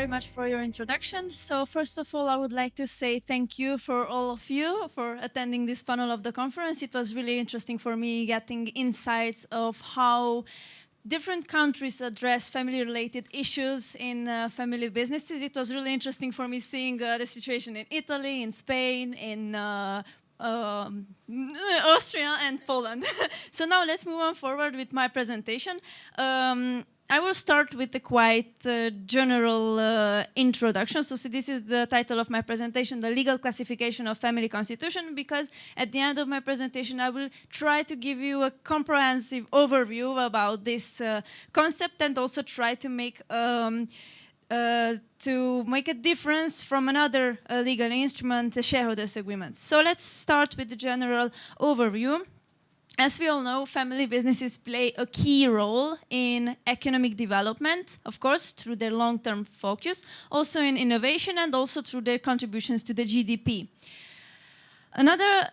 very much for your introduction. So first of all, I would like to say thank you for all of you for attending this panel of the conference. It was really interesting for me getting insights of how different countries address family-related issues in family businesses. It was really interesting for me seeing the situation in Italy, in Spain, in Austria and Poland. So now let's move on forward with my presentation. I will start with a quite general introduction. So this is the title of my presentation, The Legal Classification of Family Constitution, because at the end of my presentation I will try to give you a comprehensive overview about this concept and also try to make a difference from another legal instrument, the shareholders' agreement. So let's start with the general overview. As we all know, family businesses play a key role in economic development, of course, through their long-term focus, also in innovation and also through their contributions to the GDP. Another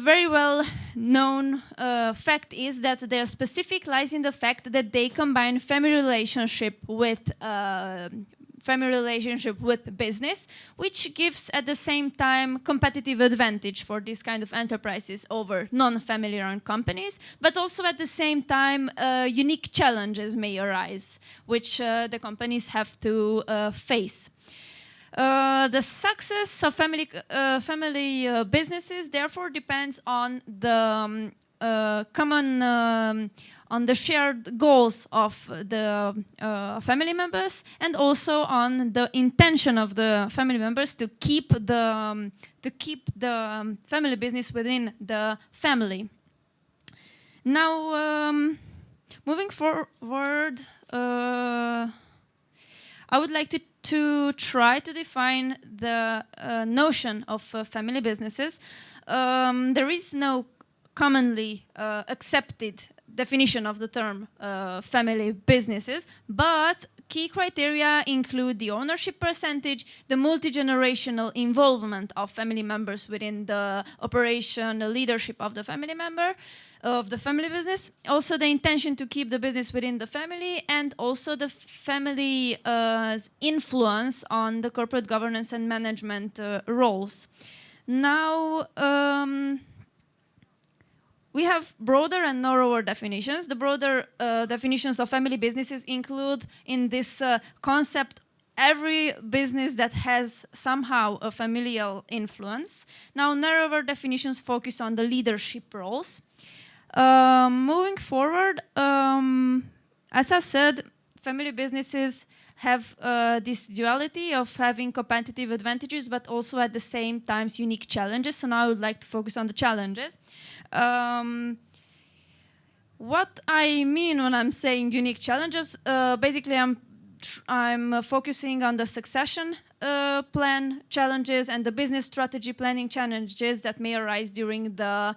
very well-known fact is that their specific lies in the fact that they combine family relationship with business, which gives at the same time competitive advantage for this kind of enterprises over non-family run companies, but also at the same time unique challenges may arise, which the companies have to face. The success of family businesses therefore depends on the on the shared goals of the family members and also on the intention of the family members to keep the family business within the family. Now, moving forward, I would like to try to define the notion of family businesses. There is no commonly accepted definition of the term family businesses, but key criteria include the ownership percentage, the multi-generational involvement of family members within the operation, the leadership of the family member, of the family business, also the intention to keep the business within the family, and also the family's influence on the corporate governance and management roles. Now, we have broader and narrower definitions. The broader definitions of family businesses include in this concept every business that has somehow a familial influence. Now, narrower definitions focus on the leadership roles. Moving forward, as I said, family businesses have this duality of having competitive advantages, but also at the same time unique challenges. So now I would like to focus on the challenges. What I mean when I'm saying unique challenges, basically I'm focusing on the succession plan challenges and the business strategy planning challenges that may arise during the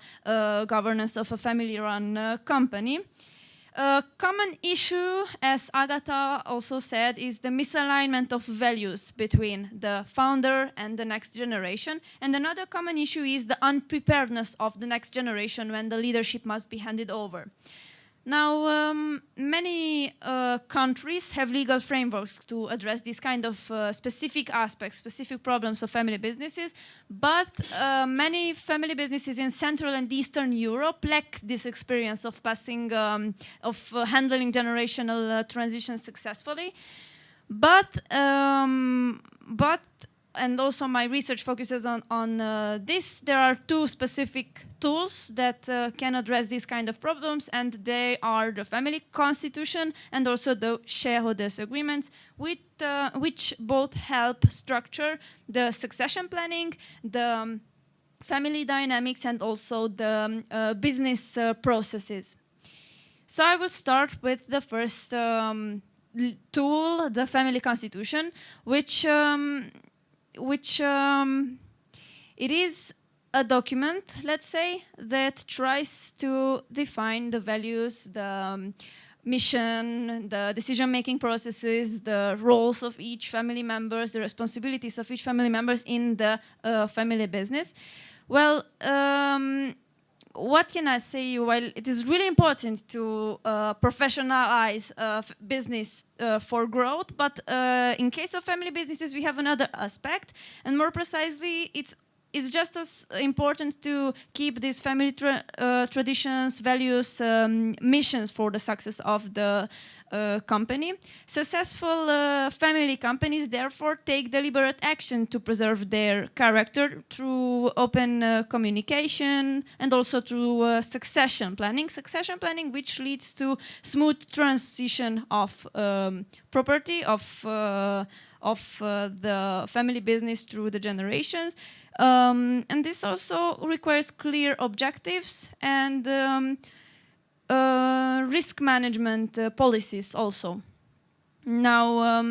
governance of a family-run company. A common issue, as Agatha also said, is the misalignment of values between the founder and the next generation. And another common issue is the unpreparedness of the next generation when the leadership must be handed over. Now, many countries have legal frameworks to address these kind of specific aspects, specific problems of family businesses, but many family businesses in Central and Eastern Europe lack this experience of handling generational transitions successfully. And also my research focuses on this. There are two specific tools that can address these kind of problems, and they are the family constitution and also the shareholders agreements, which both help structure the succession planning, the family dynamics, and also the business processes. So I will start with the first tool, the family constitution, which it is a document, let's say, that tries to define the values, the mission, the decision-making processes, the roles of each family members, the responsibilities of each family members in the family business. Well, what can I say? Well, it is really important to professionalize business for growth, but in case of family businesses, we have another aspect, and more precisely, it's just as important to keep these family traditions, values, missions for the success of the company. Successful family companies therefore take deliberate action to preserve their character through open communication and also through succession planning. Succession planning which leads to smooth transition of property of the family business through the generations. And this also requires clear objectives and risk management policies also. Now,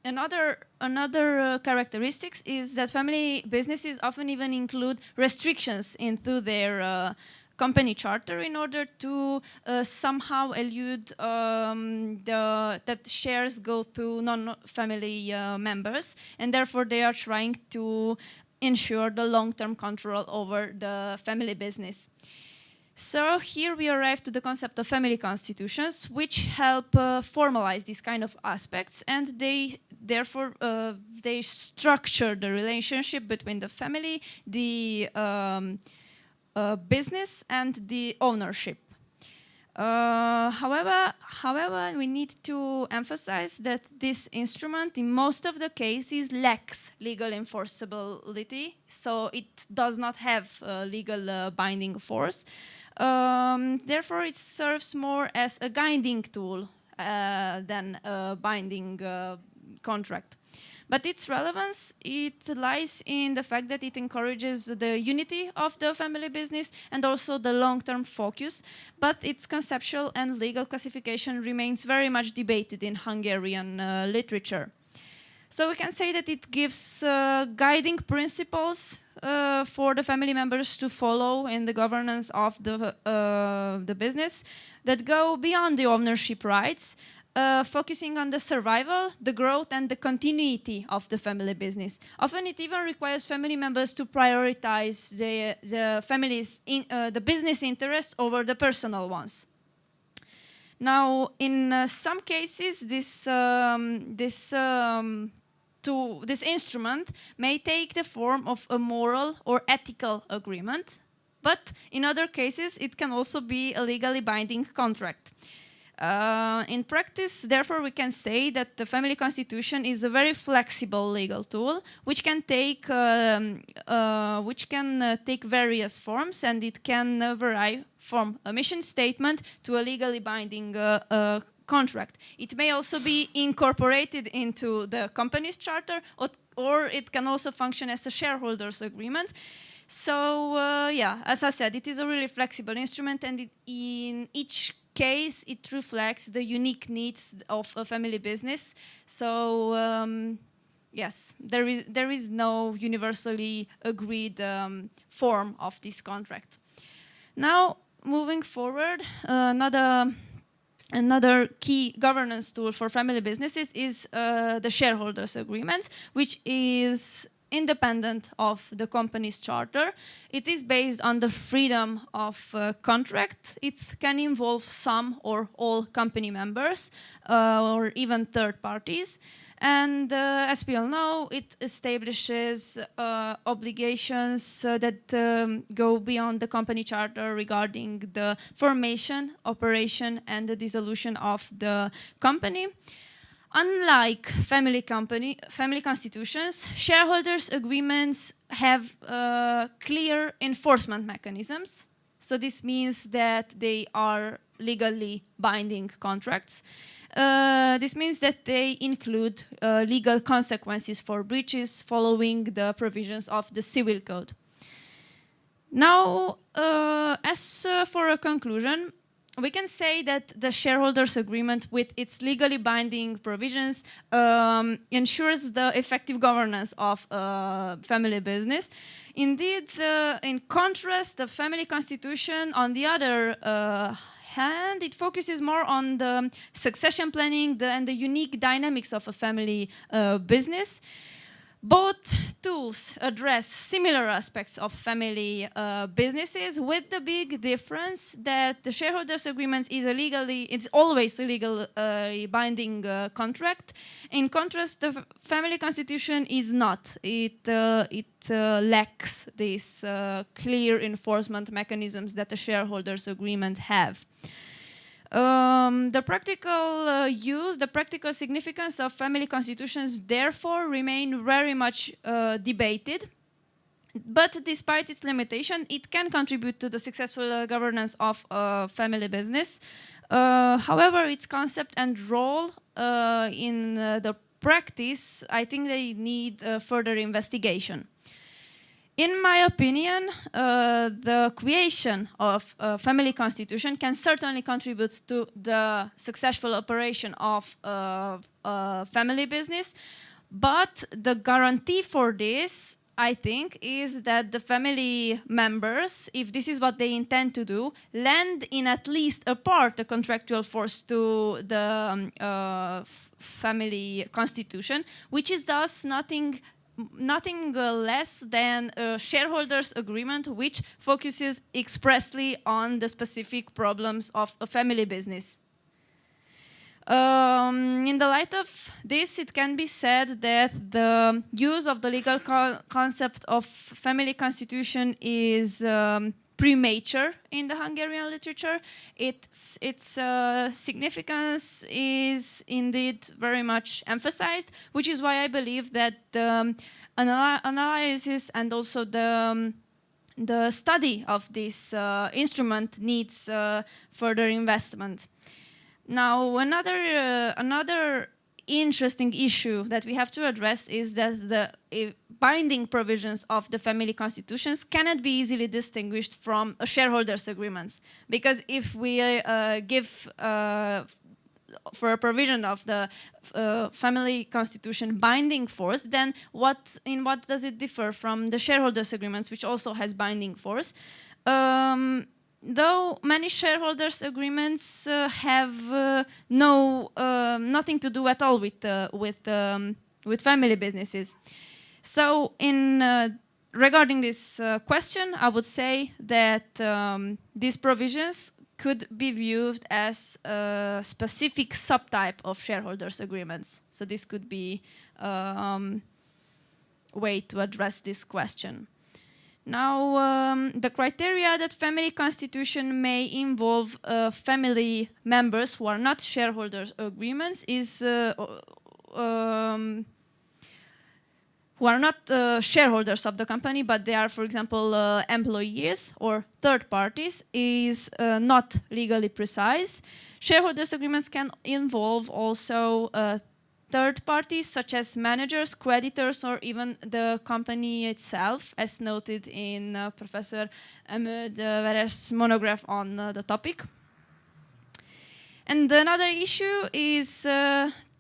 another characteristics is that family businesses often even include restrictions into their company charter in order to somehow elude that shares go to non-family members, and therefore they are trying to ensure the long-term control over the family business. So here we arrive to the concept of family constitutions, which help formalize these kind of aspects, and they therefore they structure the relationship between the family, the business, and the ownership. However, we need to emphasize that this instrument in most of the cases lacks legal enforceability, so it does not have legal binding force. Therefore, it serves more as a guiding tool than a binding contract. But its relevance, it lies in the fact that it encourages the unity of the family business and also the long-term focus, but its conceptual and legal classification remains very much debated in Hungarian literature. So we can say that it gives guiding principles for the family members to follow in the governance of the business that go beyond the ownership rights, focusing on the survival, the growth, and the continuity of the family business. Often it even requires family members to prioritize the family's the business interest over the personal ones. Now, in some cases, this instrument may take the form of a moral or ethical agreement, but in other cases, it can also be a legally binding contract. In practice, therefore, we can say that the family constitution is a very flexible legal tool, which can take various forms, and it can vary from a mission statement to a legally binding contract. It may also be incorporated into the company's charter, or it can also function as a shareholders agreement. So, yeah, as I said, it is a really flexible instrument, and in each case, it reflects the unique needs of a family business. So, yes, there is no universally agreed form of this contract. Now, moving forward, another key governance tool for family businesses is the shareholders agreement, which is independent of the company's charter. It is based on the freedom of contract. It can involve some or all company members or even third parties. And as we all know, it establishes obligations that go beyond the company charter regarding the formation, operation, and the dissolution of the company. Unlike family constitutions, shareholders' agreements have clear enforcement mechanisms. So this means that they are legally binding contracts. This means that they include legal consequences for breaches following the provisions of the Civil Code. Now, as for a conclusion, we can say that the shareholders' agreement with its legally binding provisions ensures the effective governance of family business. Indeed, in contrast, the family constitution, on the other hand, it focuses more on the succession planning and the unique dynamics of a family business. Both tools address similar aspects of family businesses, with the big difference that the shareholders' agreement is it's always a legally binding contract. In contrast, the family constitution is not. It lacks these clear enforcement mechanisms that the shareholders' agreement have. The practical use, the practical significance of family constitutions therefore remain very much debated. But despite its limitation, it can contribute to the successful governance of a family business. However, its concept and role in the practice, I think they need further investigation. In my opinion, the creation of a family constitution can certainly contribute to the successful operation of a family business, but the guarantee for this, I think, is that the family members, if this is what they intend to do, lend in at least a part the contractual force to the family constitution, which is thus nothing less than a shareholders' agreement which focuses expressly on the specific problems of a family business. In the light of this, it can be said that the use of the legal concept of family constitution is premature in the Hungarian literature. Its significance is indeed very much emphasized, which is why I believe that the analysis and also the study of this instrument needs further investment. Now, another interesting issue that we have to address is that the binding provisions of the family constitutions cannot be easily distinguished from a shareholders' agreements. Because if we give for a provision of the family constitution binding force, then in what does it differ from the shareholders' agreements, which also has binding force? Though many shareholders' agreements have nothing to do at all with family businesses. So, regarding this question, I would say that these provisions could be viewed as a specific subtype of shareholders' agreements. So this could be a way to address this question. Now, the criteria that family constitution may involve family members who are not shareholders' agreements is who are not shareholders of the company, but they are, for example, employees or third parties, is not legally precise. Shareholders' agreements can involve also third parties, such as managers, creditors, or even the company itself, as noted in Professor Ahmed Veres's monograph on the topic. And another issue is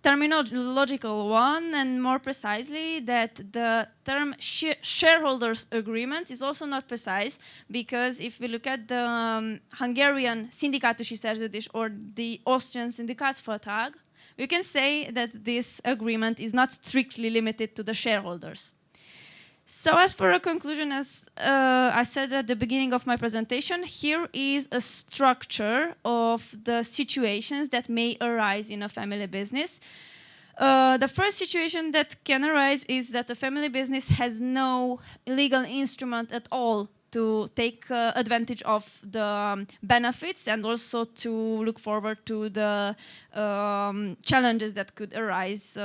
terminological one, and more precisely that the term shareholders agreement is also not precise, because if we look at the Hungarian Syndikátusi Szerződés or the Austrian Syndikátsvertrag, we can say that this agreement is not strictly limited to the shareholders. So as for a conclusion, as I said at the beginning of my presentation, here is a structure of the situations that may arise in a family business. The first situation that can arise is that a family business has no legal instrument at all to take advantage of the benefits and also to look forward to the challenges that could arise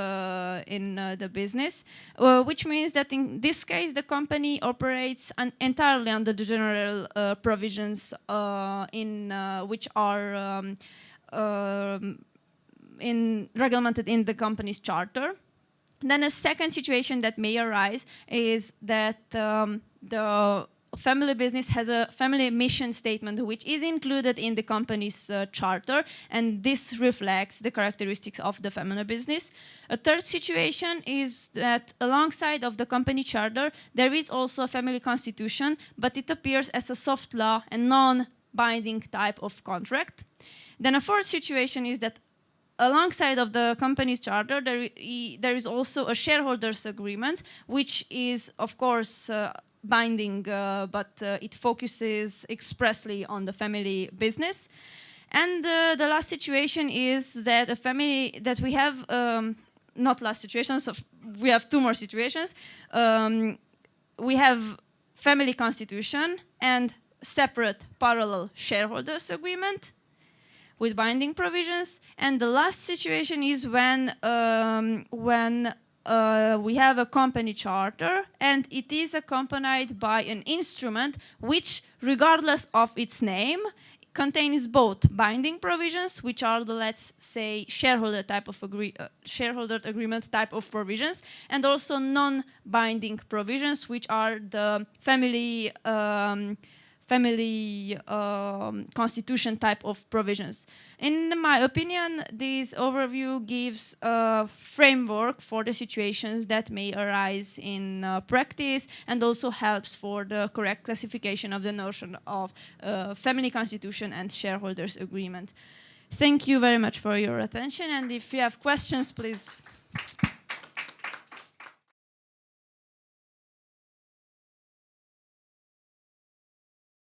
in the business, which means that in this case the company operates entirely under the general provisions which are regulated in the company's charter. Then a second situation that may arise is that the family business has a family mission statement which is included in the company's charter, and this reflects the characteristics of the family business. A third situation is that alongside of the company charter there is also a family constitution, but it appears as a soft law and non-binding type of contract. Then a fourth situation is that alongside of the company's charter, there is also a shareholders agreement, which is, of course, binding, but it focuses expressly on the family business. And the last situation is that a family that we have, not last situations, so we have two more situations. We have family constitution and separate parallel shareholders agreement with binding provisions. And the last situation is when we have a company charter and it is accompanied by an instrument which, regardless of its name, contains both binding provisions, which are the, let's say, shareholder agreement type of provisions, and also non-binding provisions, which are the family constitution type of provisions. In my opinion, this overview gives a framework for the situations that may arise in practice, and also helps for the correct classification of the notion of family constitution and shareholders agreement. Thank you very much for your attention, and if you have questions, please